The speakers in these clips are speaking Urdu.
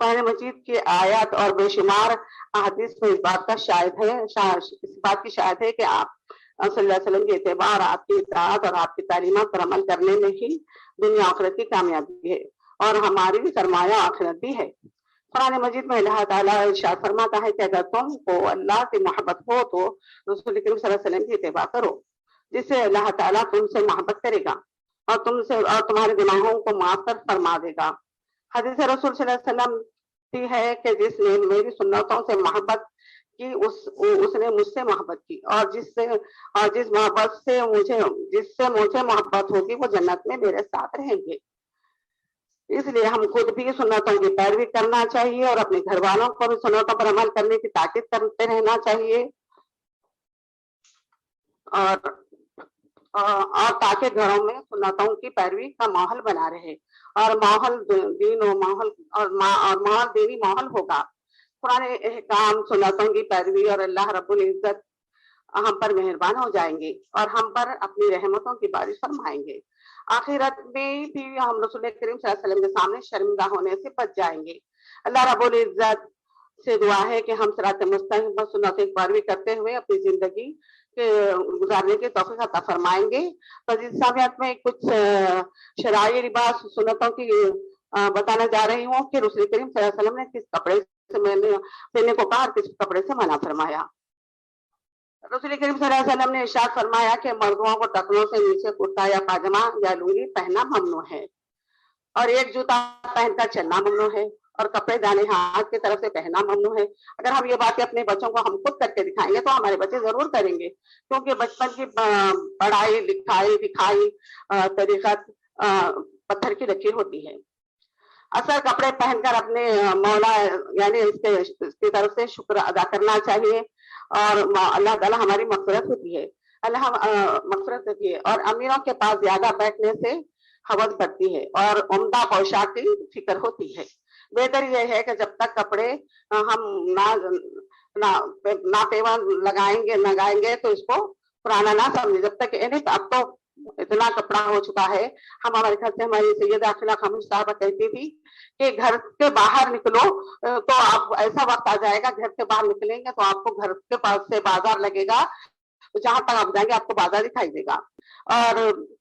قرآن مجید کی آیات اور بے شمار احادیث میں اس بات کی شاہد ہے کہ آپ صلی اللہ علیہ وسلم کے اتباع اور آپ کی اطاعت اور آپ کی تعلیمات پر عمل کرنے میں ہی دنیا آخرت کی کامیابی ہے اور ہماری بھی سرمایہ آخرت بھی ہے۔ قرآن مجید میں اللہ تعالیٰ ارشاد فرماتا ہے کہ اگر تم کو اللہ کی محبت ہو تو رسول کریم صلی اللہ علیہ وسلم کی اتباع کرو، جس سے اللہ تعالیٰ تم سے محبت کرے گا اور تمہارے گناہوں کو معاف کر فرما دے گا۔ حدیث رسول صلی اللہ علیہ وسلم کی ہے کہ جس نے میری سنتوں سے محبت کی اس نے مجھ سے محبت کی، اور جس سے مجھے محبت ہوگی وہ جنت میں میرے ساتھ رہیں گے۔ اس لیے ہم خود بھی سنتوں کی پیروی کرنا چاہیے اور اپنے گھر والوں کو بھی سنتوں پر عمل کرنے کی تاکید کرتے رہنا چاہیے، اور تاکہ گھروں میں سنتوں کی پیروی کا ماحول بنا رہے اور ماحول دینی ماحول ہوگا۔ قرآن احکام، سنتوں کی پیروی اور اللہ رب العزت ہم پر مہربان ہو جائیں گے اور ہم پر اپنی رحمتوں کی بارش فرمائیں گے۔ آخرت میں بھی ہم رسول کریم صلی اللہ علیہ وسلم کے سامنے شرمندہ ہونے سے بچ جائیں گے۔ اللہ رب العزت سے دعا ہے کہ ہم صراط مستقیم پر سنتوں کی پیروی کرتے ہوئے اپنی زندگی کے گزارنے کی توفیق عطا فرمائیں گے۔ عزیز سامعین، میں کچھ شرعی لباس سنتوں کی بتانا جا رہی ہوں کہ رسول کریم صلی اللہ علیہ وسلم نے کس کپڑے سے پہننے کو کہا اور کس کپڑے سے منع فرمایا۔ رسول کریم صلی اللہ علیہ وسلم نے ارشاد فرمایا کہ مردوں کو ٹخنوں سے نیچے کرتا یا پاجامہ یا لنگی پہننا ممنوع ہے، اور ایک جوتا پہن کر چلنا ممنوع ہے، اور کپڑے دانے ہاتھ کی طرف سے پہننا ممنوع ہے۔ اگر ہم یہ باتیں اپنے بچوں کو ہم خود کر کے دکھائیں گے تو ہمارے بچے ضرور کریں گے، کیونکہ بچپن کی پڑھائی لکھائی طریقت پتھر کی لکیر ہوتی ہے۔ اصل کپڑے پہن کر اپنے مولا یعنی اس کی طرف سے شکر ادا کرنا چاہیے، اور اللہ تعالیٰ ہماری مغفرت ہوتی ہے، اور امیروں کے پاس زیادہ بیٹھنے سے حوث بڑھتی ہے اور عمدہ پوشاک کی فکر ہوتی ہے۔ بہتر یہ ہے کہ جب تک کپڑے ہم ناپیون لگائیں گے تو اس کو پرانا نہ سمجھے، جب تک اب تو اتنا کپڑا ہو چکا ہے۔ ہمارے گھر سے ہماری سیدہ اخلا خاموش صاحبہ کہتی تھی کہ گھر کے باہر نکلو تو آپ ایسا وقت آ جائے گا، گھر کے باہر نکلیں گے تو آپ کو گھر کے پاس سے بازار لگے گا، جہاں تک آپ جائیں گے آپ کو بازار دکھائی دے گا اور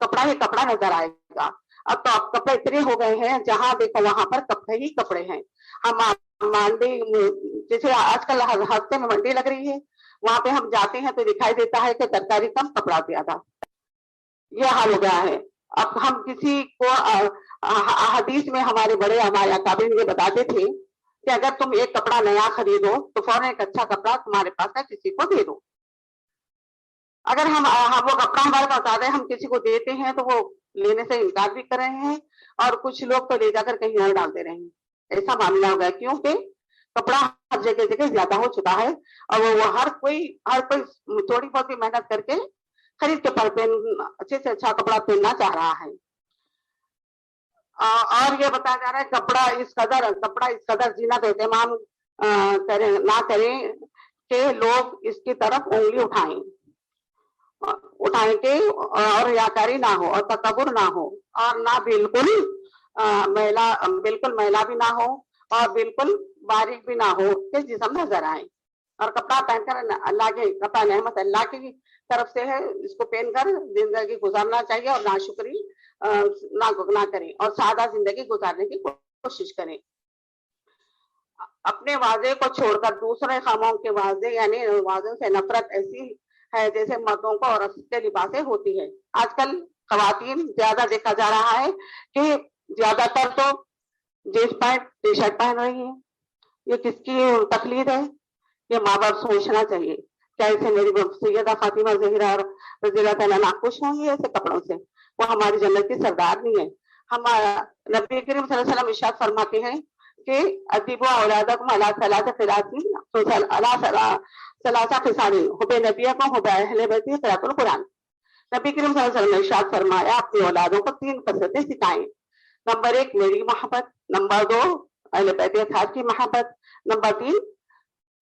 کپڑا ہی کپڑا نظر آئے گا۔ اب تو اب کپڑے اتنے ہو گئے ہیں جہاں دیکھو وہاں پر کپڑے ہی کپڑے ہیں۔ ہم منڈی جیسے آج کل ہفتے میں منڈی لگ رہی ہے، وہاں پہ ہم جاتے ہیں تو دکھائی دیتا ہے کہ ترکاری کم کپڑا زیادہ، یہ حال ہو گیا ہے۔ اب ہم کسی کو حدیث میں ہمارے بڑے ہمارے اکابر یہ بتاتے تھے کہ اگر تم ایک کپڑا نیا خریدو تو فوراً ایک اچھا کپڑا تمہارے پاس ہے کسی کو دے دو۔ اگر ہم وہ کپڑا ہمارے پاس آ جائے ہم کسی کو دیتے ہیں تو وہ لینے سے انکار بھی کر رہے ہیں، اور کچھ لوگ تو لے جا کر کہیں اور ڈال دے رہے ہیں۔ ایسا معاملہ ہو گیا کیونکہ کپڑا ہر جگہ زیادہ ہو چکا ہے، اور وہ ہر کوئی تھوڑی بہت بھی محنت کر کے خرید کے اچھے سے اچھا کپڑا پہننا چاہ رہا ہے۔ اور یہ بتایا جا رہا ہے کپڑا اس قدر زینت اہتمام نہ کریں کہ لوگ اس کی طرف انگلی اٹھائیں کے اور ریاکاری نہ ہو اور تکبر نہ ہو، اور نہ بالکل میلا بھی نہ ہو اور بالکل باریک بھی نہ ہو کہ جسم نظر آئے۔ اور کپڑا پہن کر کپڑا نعمت اللہ کی طرف سے ہے، اس کو پہن کر زندگی گزارنا چاہیے اور ناشکری نہ کریں اور سادہ زندگی گزارنے کی کوشش کریں۔ اپنے واضح کو چھوڑ کر دوسرے خاموں کے واضح یعنی واضح سے نفرت ایسی ہے جیسے مردوں کو عورت کے لباسیں ہوتی ہے۔ آج کل خواتین زیادہ دیکھا جا رہا ہے کہ زیادہ تر تو جینس پینٹ ٹی شرٹ پہن رہی ہے۔ یہ کس کی تقلید ہے؟ یہ ماں باپ سوچنا چاہیے، کیا اسے میری سیدہ فاطمہ زہرا رضی اللہ تعالیٰ عنہا خوش ہوں گی ایسے کپڑوں سے؟ وہ ہماری جنت کی سردار نہیں ہے۔ ہمارا نبی کریم صلی اللہ علیہ وسلم ارشاد فرماتے ہیں کہ ادیبوا اولادکم علی ثلاث خصال حب نبیکم حب اہل بیتی قراءۃ القرآن۔ نبی کریم صلی اللہ علیہ وسلم نے ارشاد فرمایا اپنی اولادوں کو 3 خصلتیں سکھائیں۔ نمبر 1 میری محبت، نمبر 2 اہل بیت اطہار کی محبت، نمبر 3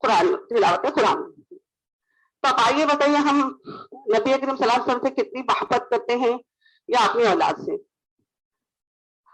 قرآن، تلاوت قرآن۔ تو اب آئیے بتائیے ہم نبی کریم صلی اللہ علیہ وسلم سے کتنی محبت کرتے ہیں یا اپنی اولاد سے؟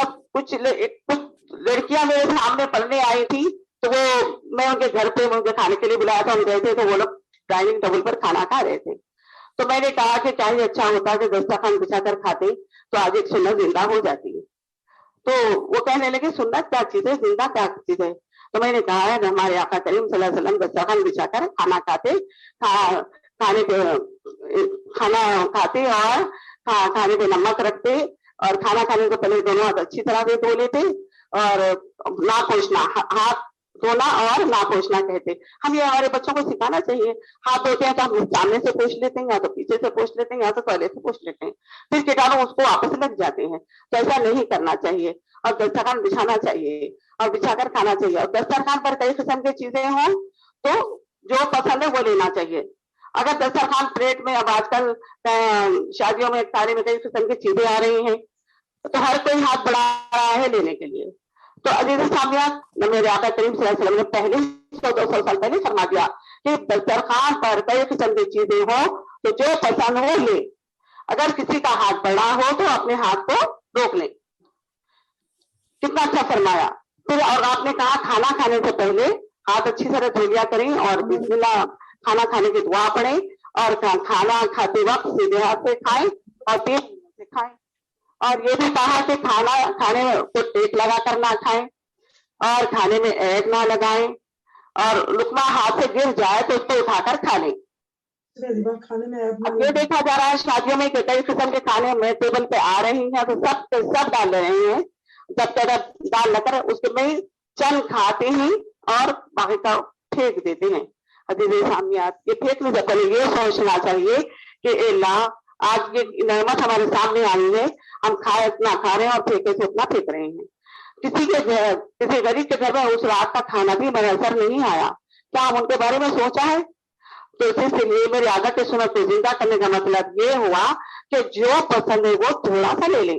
اب کچھ لڑکیاں میرے سامنے پڑھنے آئی تھی تو وہ میں ان کے گھر پہ ان کے کھانے کے لیے بلایا تھا, ہم گئے تھے تو وہ لوگ ڈائننگ ٹیبل پر کھانا کھا رہے تھے. تو میں نے کہا کہ کیا ہی اچھا ہوتا کہ دسترخوان بچھا کر کھاتے تو آج ایک سنت زندہ ہو جاتی ہے. تو وہ کہنے لگے سنت کیا چیز ہے, زندہ کیا چیز ہے. تو میں نے کہا ہے ہمارے آقا کریم صلی اللہ علیہ وسلم دسترخوان بچھا کر کھانا کھاتے, کھانا کھاتے اور کھانے پہ نمک رکھتے اور کھانا کھانے سے پہلے دونوں ہاتھ اچھی طرح سے دھو لیتے اور نہ پوچھنا, ہاتھ دھونا اور نہ پوچھنا کہتے. ہم یہ ہمارے بچوں کو سکھانا چاہیے. ہاتھ دھوتے ہیں تو ہم سامنے سے پوچھ لیتے ہیں, یا تو پیچھے سے پوچھ لیتے ہیں, یا تو پہلے سے پوچھ لیتے ہیں, پھر کیٹانو اس کو واپس لگ جاتے ہیں. تو ایسا نہیں کرنا چاہیے اور دسترخوان بچھانا چاہیے اور بچھا کر کھانا چاہیے. اور دسترخوان پر کئی قسم کی چیزیں ہوں تو جو پسند ہے وہ لینا چاہیے. اگر دسترخوان پلیٹ میں, اب آج کل شادیوں میں کھانے میں کئی قسم کی چیزیں آ رہی ہیں تو ہر کوئی ہاتھ بڑھا رہا ہے لینے کے لیے. تو عزیز سامعین, میرے آقا کریم صلی اللہ علیہ وسلم نے پہلے 100-200 سال پہلے فرما دیا کہ دسترخوان پر کئی قسم کی چیزیں ہوں تو جو پسند ہو لے. اگر کسی کا ہاتھ بڑا ہو تو اپنے ہاتھ کو روک لیں. کتنا اچھا فرمایا. پھر اور آپ نے کہا کھانا کھانے سے پہلے ہاتھ اچھی طرح دھو لیا کریں اور بسم اللہ کھانا کھانے کی دعا پڑھیں اور کھانا کھاتے وقت سیدھے ہاتھ سے کھائیں اور تیز سے کھائیں. اور یہ بھی کہا کہ کھانا کھانے کو ٹیک لگا کر نہ کھائیں اور کھانے میں عیب نہ لگائیں اور لقمہ ہاتھ سے گر جائے تو اس کو اٹھا کر کھا لیں. اب یہ دیکھا جا رہا ہے شادیوں میں کہ کئی قسم کے کھانے میں ٹیبل پہ آ رہی ہیں تو سب ڈال رہے ہیں, جب تک ڈال نہ کر اس میں چند کھاتے ہیں اور باقی کا پھینک دیتے ہیں. عزیز سامعین, یہ پھینکنے سے پہلے یہ سوچنا چاہیے کہ اے اللہ آج یہ نعمت ہمارے سامنے آئی ہے, ہم کھائے اتنا کھا رہے ہیں اور پھینکے سے اتنا پھینک رہے ہیں. کسی غریب کے گھر میں اس رات کا کھانا بھی میسر نہیں آیا, کیا ہم ان کے بارے میں سوچا ہے؟ تو اسی لیے میری عادت سنت کو زندہ کرنے کا مطلب یہ ہوا کہ جو پسند ہے وہ تھوڑا سا لے لیں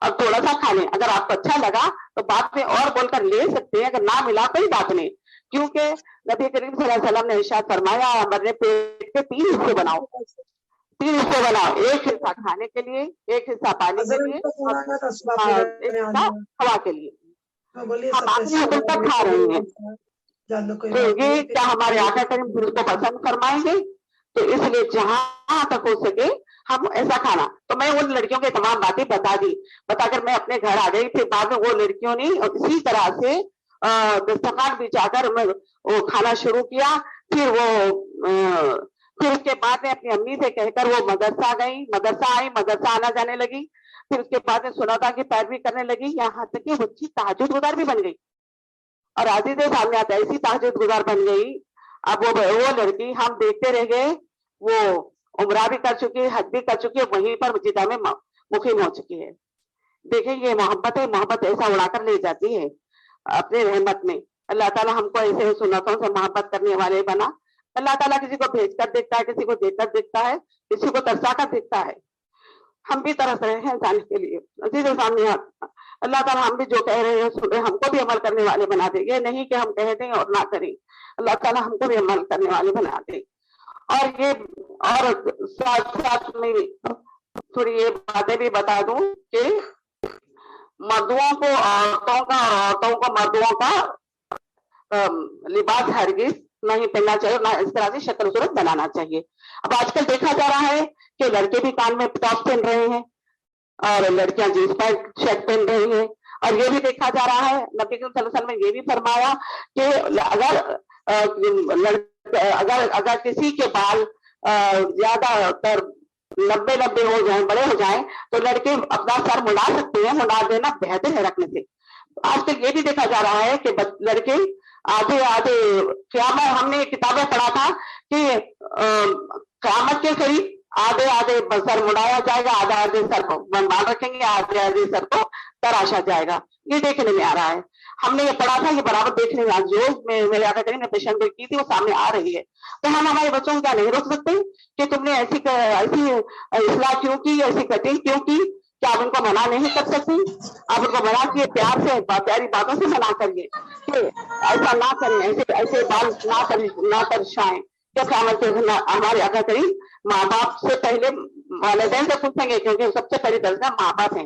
اور تھوڑا سا کھا لیں. اگر آپ کو اچھا لگا تو بعد میں اور بول کر لے سکتے ہیں, اگر نہ ملا کوئی بات نہیں. کیونکہ نبی کریم صلی اللہ علیہ وسلم نے ارشاد فرمایا مرنے پیٹ کے 3 حصے بناؤ, 3 حصے بناؤ, ایک حصہ کھانے کے لیے, ایک حصہ پانی کے لیے اور ایک حصہ ہوا کے لیے. ہم اپنی حد تک کھا رہے ہیں تو یہ کیا ہمارے آقا کریم پھر اس کو پسند فرمائیں گے؟ تو اس لیے جہاں تک ہو سکے ہم ایسا کھانا. تو میں ان لڑکیوں کے تمام باتیں بتا کر میں اپنے گھر آ گئی. پھر بعد میں وہ لڑکیوں نے اسی طرح سے دسترخوان بچھا کر وہ کھانا شروع کیا. پھر اس کے بعد میں اپنی امی سے کہہ کر وہ مدرسہ آئی, مدرسہ آنا جانے لگی. پھر اس کے بعد میں سناتا کی پیروی کرنے لگی, یہاں تک کہ بچی تہجد گزار بھی بن گئی. اور عزیز سامنے آتا ایسی تہجد گزار بن گئی. اب وہ لڑکی ہم دیکھتے رہ گئے, وہ عمرہ بھی کر چکی ہے, حج بھی کر چکی ہے, وہیں پر جدہ میں مقیم ہو چکی ہے. دیکھیں یہ محبت ہے, محبت ایسا اڑا کر لے جاتی ہے اپنے رحمت میں. اللہ تعالیٰ ہم کو ایسے سنتوں سے محبت کرنے والے بنا. اللہ تعالیٰ کسی کو بھیج کر دیکھتا ہے, کسی کو دیکھ کر دیکھتا ہے, کسی کو ترسا کر دیکھتا ہے. ہم بھی ترس رہے ہیں جانے کے لیے. عزیز سامنے اللہ تعالیٰ ہم بھی جو کہہ رہے ہیں سن رہے ہم کو بھی عمل کرنے والے بنا دے. یہ نہیں کہ ہم کہہ دیں اور نہ کریں, اللہ تعالیٰ ہم کو بھی عمل کرنے والے بنا دے. اور ساتھ میں تھوڑی یہ باتیں بھی بتا دوں کہ مردوں کو عورتوں کا اور عورتوں کو مردوں کا لباس ہرگز نہیں پہننا چاہیے, نہ اس طرح سے شکل صورت بنانا چاہیے. اب آج کل دیکھا جا رہا ہے کہ لڑکے بھی کان میں ٹاپ پہن رہے ہیں اور لڑکیاں جینس پینٹ شرٹ پہن رہی ہیں. اور یہ بھی دیکھا جا رہا ہے نبی صلی اللہ علیہ وسلم نے یہ بھی فرمایا کہ اگر کسی کے بال زیادہ تر لمبے ہو جائیں, بڑے ہو جائیں تو لڑکے اپنا سر مڑا سکتے ہیں. مڑا دینا بہتر ہے رکھنے سے. آج کل یہ بھی دیکھا جا رہا ہے کہ لڑکے آدھے قیامت, ہم نے کتابیں پڑھا تھا کہ قیامت کے قریب آدھے سر مڑایا جائے گا, آدھے سر کو بنوان رکھیں گے, آدھے سر کو تراشا جائے گا. یہ دیکھنے میں آ رہا ہے. ہم نے یہ پڑھا تھا, یہ برابر دیکھنے میں جو میرے آقا کریم نے پیشن گوئی کی تھی وہ سامنے آ رہی ہے. تو ہم ہمارے بچوں کو کیا نہیں روک سکتے کہ تم نے ایسی اصلاح کیوں کی, ایسی کٹنگ کیوں کی؟ کیا آپ ان کو منع نہیں کر سکتی؟ آپ ان کو منع کیے, پیار سے پیاری باتوں سے منع کریے کہ ایسا نہ کریں, ایسے بال نہ ترشائیں. کیا قیامت ہمارے آقا کریم ماں باپ سے پہلے والدین سے پوچھیں گے, کیونکہ سب سے پہلی درجہ ماں باپ ہیں.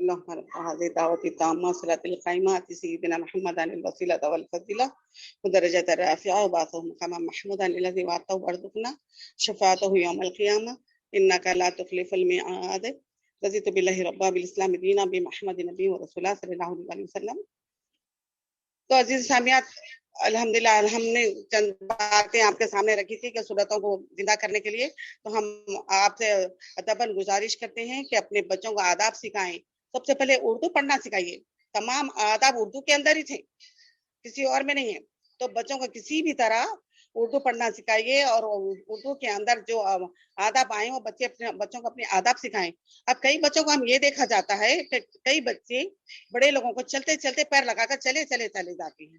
اللهم رب هذه الدعوة التامة صلاة القائمة آت سيدنا محمدا الوسيلة والفضيلة ودرجة الرافعة وبعثه مقاما محمودا الذي وعدته وارزقنا شفاعته يوم القيامة إنك لا تخلف الميعاد رضيت بالله ربا بالإسلام دينا بمحمد نبي ورسوله صلی اللہ علیہ وسلم. تو عزیز سامعات، الحمدللہ ہم نے چند باتیں آپ کے سامنے رکھی تھی کہ سورتوں کو زندہ کرنے کے لیے. تو ہم آپ سے ادباً گزارش کرتے ہیں کہ اپنے بچوں کو آداب سکھائیں. سب سے پہلے اردو پڑھنا سکھائیے. تمام آداب اردو کے اندر ہی تھے، کسی اور میں نہیں ہے. تو بچوں کو کسی بھی طرح اردو پڑھنا سکھائیے اور اردو کے اندر جو آداب آئے وہ بچوں کو اپنے آداب سکھائیں. اب کئی بچوں کو ہم یہ دیکھا جاتا ہے کہ کئی بچے بڑے لوگوں کو چلتے چلتے پیر لگا کر چلے جاتے ہیں،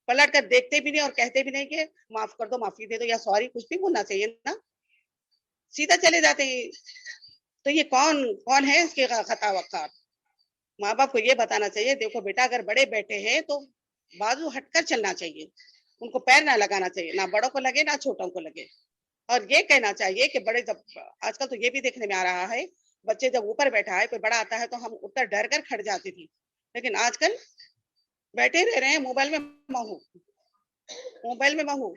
پلٹ کر دیکھتے بھی نہیں اور کہتے بھی نہیں کہ معاف کر دو، معافی دے دو یا سوری، کچھ بھی بولنا چاہیے نا، سیدھا چلے جاتے ہیں. تو یہ کون ہے اس کے خطا وقار؟ ماں باپ کو یہ بتانا چاہیے دیکھو بیٹا اگر بڑے بیٹھے ہیں تو بازو ہٹ کر چلنا چاہیے، ان کو پیر نہ لگانا چاہیے، نہ بڑوں کو لگے نہ چھوٹوں کو لگے. اور یہ کہنا چاہیے کہ بڑے جب آج کل تو یہ بھی دیکھنے میں آ رہا ہے بچے جب اوپر بیٹھا ہے کوئی بڑا آتا ہے تو ہم اٹھ کر ڈر کر کھڑ جاتی تھی، لیکن آج کل بیٹھے رہ رہے ہیں موبائل میں مہو.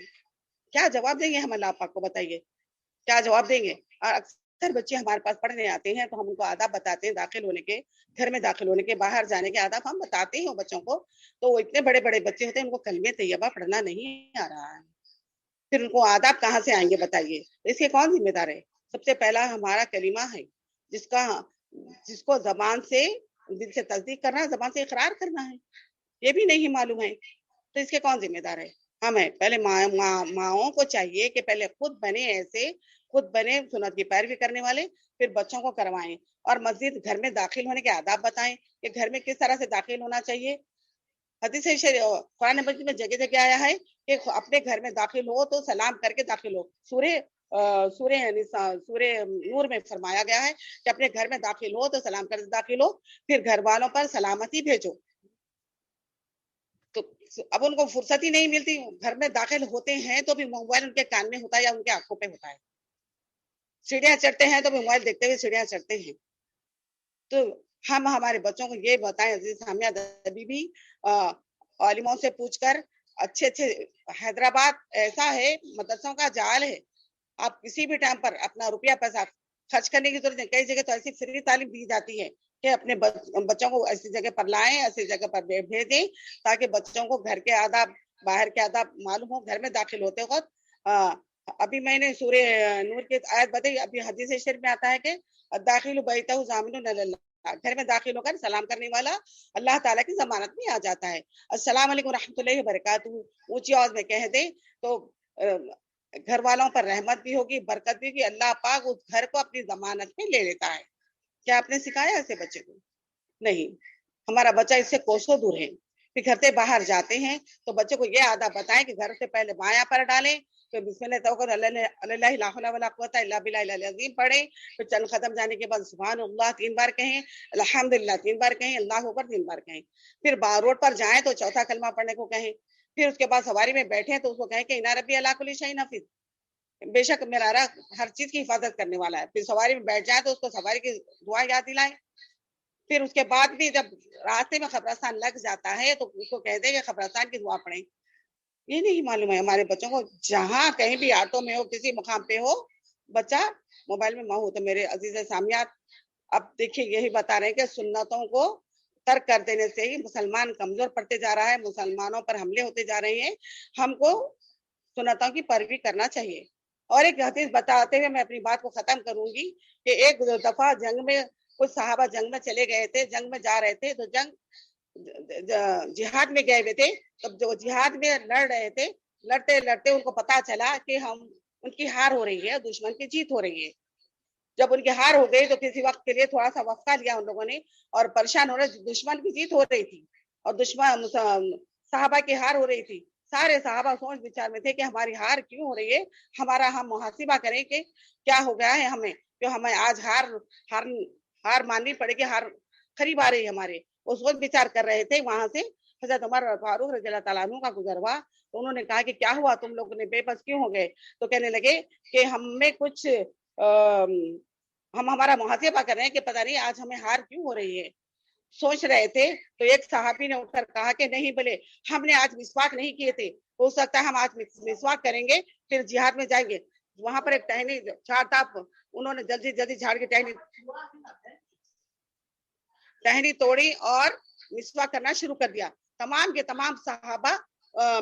کیا جواب دیں گے ہم اللہ پاک کو؟ بتائیے کیا جواب دیں گے؟ اور اکثر بچے ہمارے پاس پڑھنے آتے ہیں تو ہم ان کو آداب بتاتے ہیں داخل ہونے کے، گھر میں داخل ہونے کے، باہر جانے کے آداب ہم بتاتے ہیں بچوں کو. تو وہ اتنے بڑے بڑے بچے ہوتے ہیں ان کو کلمہ طیبہ پڑھنا نہیں آ رہا ہے، پھر ان کو آداب کہاں سے آئیں گے بتائیے؟ اس کے کون ذمہ دار ہے؟ سب سے پہلا ہمارا کلمہ ہے جس کو زبان سے دل سے تصدیق کرنا، زبان سے اقرار کرنا ہے، یہ بھی نہیں معلوم ہے. تو اس کے کون ذمہ دار ہے؟ ہمیں. پہلے ماؤں کو چاہیے کہ پہلے خود بنے سنت کی پیروی کرنے والے، پھر بچوں کو کروائیں. اور مسجد گھر میں داخل ہونے کے آداب بتائیں کہ گھر میں کس طرح سے داخل ہونا چاہیے. حدیث قرآن مجید میں جگہ جگہ آیا ہے کہ اپنے گھر میں داخل ہو تو سلام کر کے داخل ہو. سورہ نور میں فرمایا گیا ہے کہ اپنے گھر میں داخل ہو تو سلام کر کے داخل ہو، پھر گھر والوں پر سلامتی بھیجو. تو اب ان کو فرصت ہی نہیں ملتی، گھر میں داخل ہوتے ہیں تو بھی موبائل ان کے کان میں ہوتا ہے یا ان کے آنکھوں پہ ہوتا ہے، سیڑھیاں چڑھتے ہیں تو بھی موبائل دیکھتے ہوئے سیڑھیاں چڑھتے ہیں. تو ہم ہمارے بچوں کو یہ بتائیں عزیز سامیہ، ابھی بھی عالموں سے پوچھ کر اچھے حیدرآباد ایسا ہے مدرسوں کا جال ہے، آپ کسی بھی ٹائم پر اپنا روپیہ پیسہ خرچ کرنے کی ضرورت نہیں. کئی جگہ تو ایسی فری تعلیم دی جاتی ہے کہ اپنے بچوں کو ایسی جگہ پر لائیں، ایسی جگہ پر بھیجیں تاکہ بچوں کو گھر کے آداب باہر کے آداب معلوم ہو. گھر میں داخل ہوتے وقت ابھی میں نے سورہ نور کی آیت بتائی، ابھی حدیث شریف میں آتا ہے کہ داخل بیتہ ضامن اللہ، گھر میں داخل ہو کر سلام کرنے والا اللہ تعالیٰ کی ضمانت میں آ جاتا ہے. السلام علیکم ورحمۃ اللہ وبرکاتہ اونچی آواز میں کہہ دے تو گھر والوں پر رحمت بھی ہوگی، برکت بھی ہوگی، اللہ پاک اس گھر کو اپنی ضمانت میں لے لیتا ہے. کیا آپ نے سکھایا ایسے بچے کو؟ نہیں. ہمارا بچہ اس سے کوسوں دور ہے. پھر گھر سے باہر جاتے ہیں تو بچے کو یہ آداب بتائیں کہ گھر سے پہلے بایاں پر ڈالیں، پھر بسم اللہ توکل اللہ لا حول ولا قوت الا باللہ العلی العظیم پڑھیں، پھر چند ختم جانے کے بعد سبحان اللہ 3 بار کہیں، الحمدللہ 3 بار کہیں، اللہ اکبر 3 بار کہیں. پھر روڈ پر جائیں تو چوتھا کلمہ پڑھنے کو کہیں. پھر اس کے بعد سواری میں بیٹھیں تو اس کو کہیں کہ انا ربی علی کل شیء حفیظ، بے شک میرا رب ہر چیز کی حفاظت کرنے والا ہے. پھر سواری میں بیٹھ جائیں تو اس کو سواری کی دعا یاد دلائیں. پھر اس کے بعد بھی جب راستے میں قبرستان لگ جاتا ہے تو اس کو کہہ دیں کہ قبرستان کی دعا پڑھیں. یہ نہیں معلوم ہے ہمارے بچوں کو، جہاں کہیں بھی آٹو میں ہو کسی مقام پہ ہو بچہ موبائل میں ہو. تو میرے عزیز سامیات، اب دیکھیے یہی بتا رہے ہیں کہ سنتوں کو ترک کر دینے سے ہی مسلمان کمزور پڑتے جا رہا ہے، مسلمانوں پر حملے ہوتے جا رہے ہیں. ہم کو سنتوں کی پیروی کرنا چاہیے. اور ایک حدیث بتاتے ہوئے میں اپنی بات کو ختم کروں گی کہ ایک دفعہ جنگ میں کچھ صحابہ جنگ میں چلے گئے تھے، جنگ میں جا رہے تھے تو جہاد میں گئے ہوئے تھے. تب جو جہاد میں لڑ رہے تھے، لڑتے لڑتے ان کو پتا چلا کہ ان کی ہار ہو رہی ہے، دشمن کی جیت ہو رہی ہے. جب ان کی ہار ہو گئی تو کسی وقت کے لیے تھوڑا سا وقفہ لیا ان لوگوں نے اور پریشان ہو رہے، دشمن کی جیت ہو رہی تھی اور دشمن صحابہ کی ہار ہو رہی تھی. سارے صحابہ سوچ بچار میں تھے کہ ہماری ہار کیوں ہو رہی ہے، ہم محاسبہ کریں کہ کیا ہو گیا ہے ہمیں، جو ہمیں آج ہار ماننی پڑے گی، ہار قریب آ رہی ہے ہمارے. وہ سوچ بچار کر رہے تھے. وہاں سے حضرت عمر فاروق رضی اللہ تعالیٰ عنہ کا گزر ہوا تو انہوں نے کہا کہ کیا ہوا، تم لوگوں نے بے بس کیوں ہو گئے؟ تو کہنے لگے کہ ہم میں کچھ ہم ہمارا محاسبہ کر رہے ہیں کہ پتہ نہیں آج ہمیں ہار کیوں ہو رہی ہے. سوچ رہے تھے تو ایک صحابی نے اٹھ کر کہا کہ نہیں بولے ہم نے آج مسواک نہیں کیے تھے, ہو سکتا ہے ہم آج مسواک کریں گے پھر جہاد میں جائیں گے. وہاں پر ایک ٹہنی جھاڑ تھا, انہوں نے جلدی جلدی جھاڑ کے ٹہنی توڑی اور مسواک کرنا شروع کر دیا. تمام کے تمام صحابہ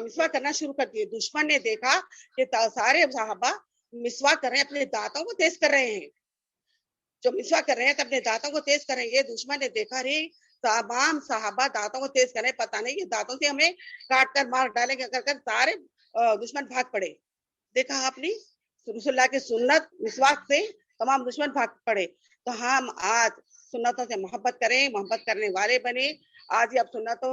مسواک کرنا شروع کر دیے. دشمن نے دیکھا کہ سارے صحابہ مسواک کر رہے ہیں, اپنے دانتوں کو تیز کر رہے ہیں. جو مسواک کر رہے ہیں تو اپنے دانتوں کو تیز کریں گے. دشمن نے دیکھا رے تمام صحابہ دانتوں کو تیز کریں, پتہ نہیں یہ دانتوں سے ہمیں کاٹ کر مار ڈالیں گے کر کر سارے دشمن بھاگ پڑے. دیکھا آپ نے رسول اللہ کی سنت مسواک سے تمام دشمن بھاگ پڑے. تو ہم آج سنتوں سے محبت کریں, محبت کرنے والے بنے. آج ہی اب سنت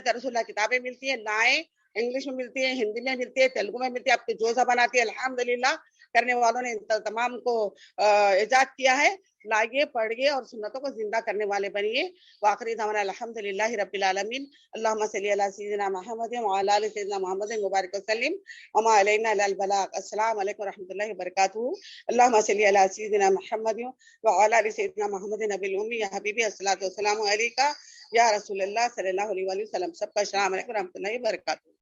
رسول اللہ کتابیں ملتی ہیں, لائیں, انگلش میں ملتی ہے, ہندی میں ملتی ہے, تیلگو میں ملتی ہے, آپ کے جو زبان آتی ہے الحمدللہ کرنے والوں نے تمام کو ایجاد کیا ہے. لائیے, پڑھیے اور سنتوں کو زندہ کرنے والے بنیے. وآخری دعوانا الحمدللہ رب العالمین. اللہم صلی علی سیدنا محمد وعلی آل سیدنا محمد مبارک وسلم وما علینا الا البلاغ. السلام علیکم ورحمۃ اللہ وبرکاتہ. اللہم صلی علی سیدنا محمد وعلی آل سیدنا محمد نبی الامی. یا حبیبی الصلاۃ والسلام علیکہ یا رسول اللہ صلی اللہ علیہ وسلم. سب کا السلام علیکم ورحمۃ اللہ وبرکاتہ.